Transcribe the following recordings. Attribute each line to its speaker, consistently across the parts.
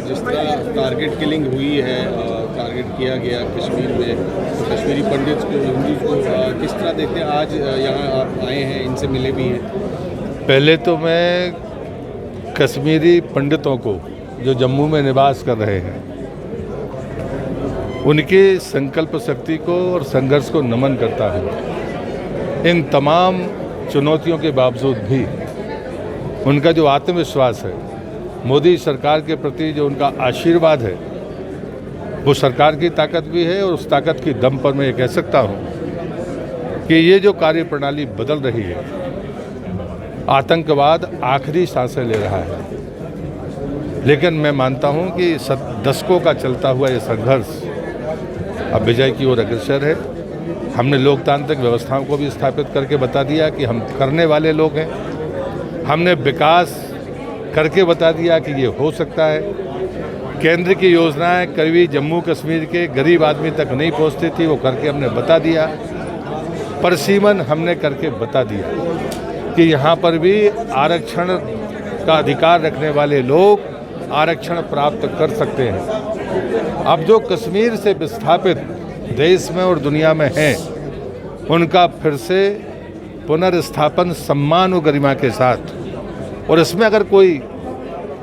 Speaker 1: जिस तरह target killing हुई है, टारगेट किया गया कश्मीर में, तो कश्मीरी पंडित को, हिंदू को किस तरह देखते हैं? आज यहाँ आप आए हैं, इनसे मिले भी हैं।
Speaker 2: पहले तो मैं कश्मीरी पंडितों को जो जम्मू में निवास कर रहे हैं उनके संकल्प शक्ति को और संघर्ष को नमन करता हूँ। इन तमाम चुनौतियों के बावजूद भी उनका जो आत्मविश्वास है, मोदी सरकार के प्रति जो उनका आशीर्वाद है, वो सरकार की ताकत भी है। और उस ताकत की दम पर मैं ये कह सकता हूँ कि ये जो कार्यप्रणाली बदल रही है, आतंकवाद आखिरी सांसें ले रहा है। लेकिन मैं मानता हूँ कि दशकों का चलता हुआ ये संघर्ष अब विजय की ओर अग्रसर है। हमने लोकतांत्रिक व्यवस्थाओं को भी स्थापित करके बता दिया कि हम करने वाले लोग हैं। हमने विकास करके बता दिया कि ये हो सकता है। केंद्र की योजनाएं कभी जम्मू कश्मीर के गरीब आदमी तक नहीं पहुंचती थी, वो करके हमने बता दिया। परिसीमन हमने करके बता दिया कि यहाँ पर भी आरक्षण का अधिकार रखने वाले लोग आरक्षण प्राप्त कर सकते हैं। अब जो कश्मीर से विस्थापित देश में और दुनिया में हैं, उनका फिर से पुनर्स्थापन सम्मान और गरिमा के साथ। और इसमें अगर कोई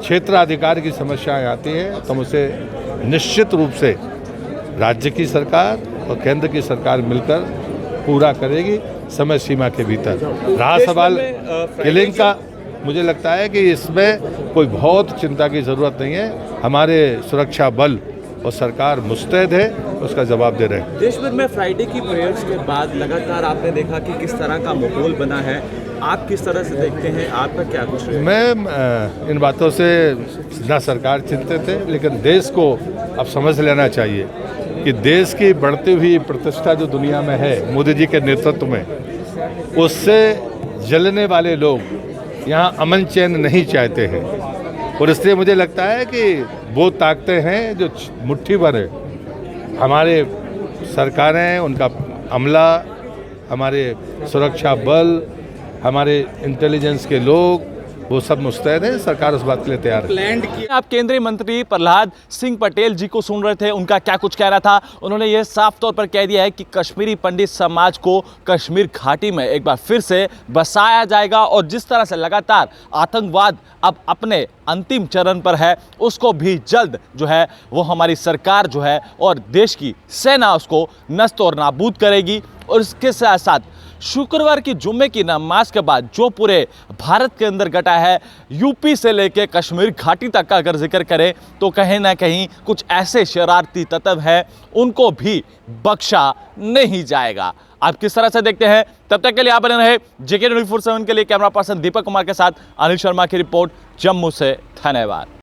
Speaker 2: क्षेत्राधिकार की समस्याएं आती हैं तो उसे निश्चित रूप से राज्य की सरकार और केंद्र की सरकार मिलकर पूरा करेगी समय सीमा के भीतर। रहा सवाल किलिंग का, मुझे लगता है कि इसमें कोई बहुत चिंता की ज़रूरत नहीं है। हमारे सुरक्षा बल और सरकार मुस्तैद है, उसका जवाब दे रहे हैं।
Speaker 3: देश भर में फ्राइडे की प्रेयर्स के बाद लगातार आपने देखा कि किस तरह का माहौल बना है। आप किस तरह से देखते हैं, आपका क्या कुछ है?
Speaker 2: मैं इन बातों से ना सरकार चिंतित है, लेकिन देश को अब समझ लेना चाहिए कि देश की बढ़ती हुई प्रतिष्ठा जो दुनिया में है मोदी जी के नेतृत्व में, उससे जलने वाले लोग यहाँ अमन चैन नहीं चाहते हैं। और इसलिए मुझे लगता है कि वो ताकतें हैं जो मुट्ठी भर है, हमारे सरकारें, उनका अमला, हमारे सुरक्षा बल, हमारे इंटेलिजेंस के लोग, वो सब मुस्तैद हैं। सरकार उस बात के लिए तैयार है।
Speaker 3: आप केंद्रीय मंत्री प्रहलाद सिंह पटेल जी को सुन रहे थे, उनका क्या कुछ कह रहा था। उन्होंने ये साफ तौर पर कह दिया है कि कश्मीरी पंडित समाज को कश्मीर घाटी में एक बार फिर से बसाया जाएगा और जिस तरह से लगातार आतंकवाद अब अपने अंतिम चरण पर है, उसको भी जल्द जो है वो हमारी सरकार जो है और देश की सेना उसको नष्ट और नाबूद करेगी। और इसके साथ साथ शुक्रवार की जुम्मे की नमाज के बाद जो पूरे भारत के अंदर घटा है, यूपी से लेकर कश्मीर घाटी तक का अगर जिक्र करें तो कहीं ना कहीं कुछ ऐसे शरारती तत्व हैं, उनको भी बख्शा नहीं जाएगा। आप किस तरह से देखते हैं? तब तक के लिए आप बने रहे JK 24/7 के लिए। कैमरा पर्सन दीपक कुमार के साथ अनिल शर्मा की रिपोर्ट जम्मू से। धन्यवाद।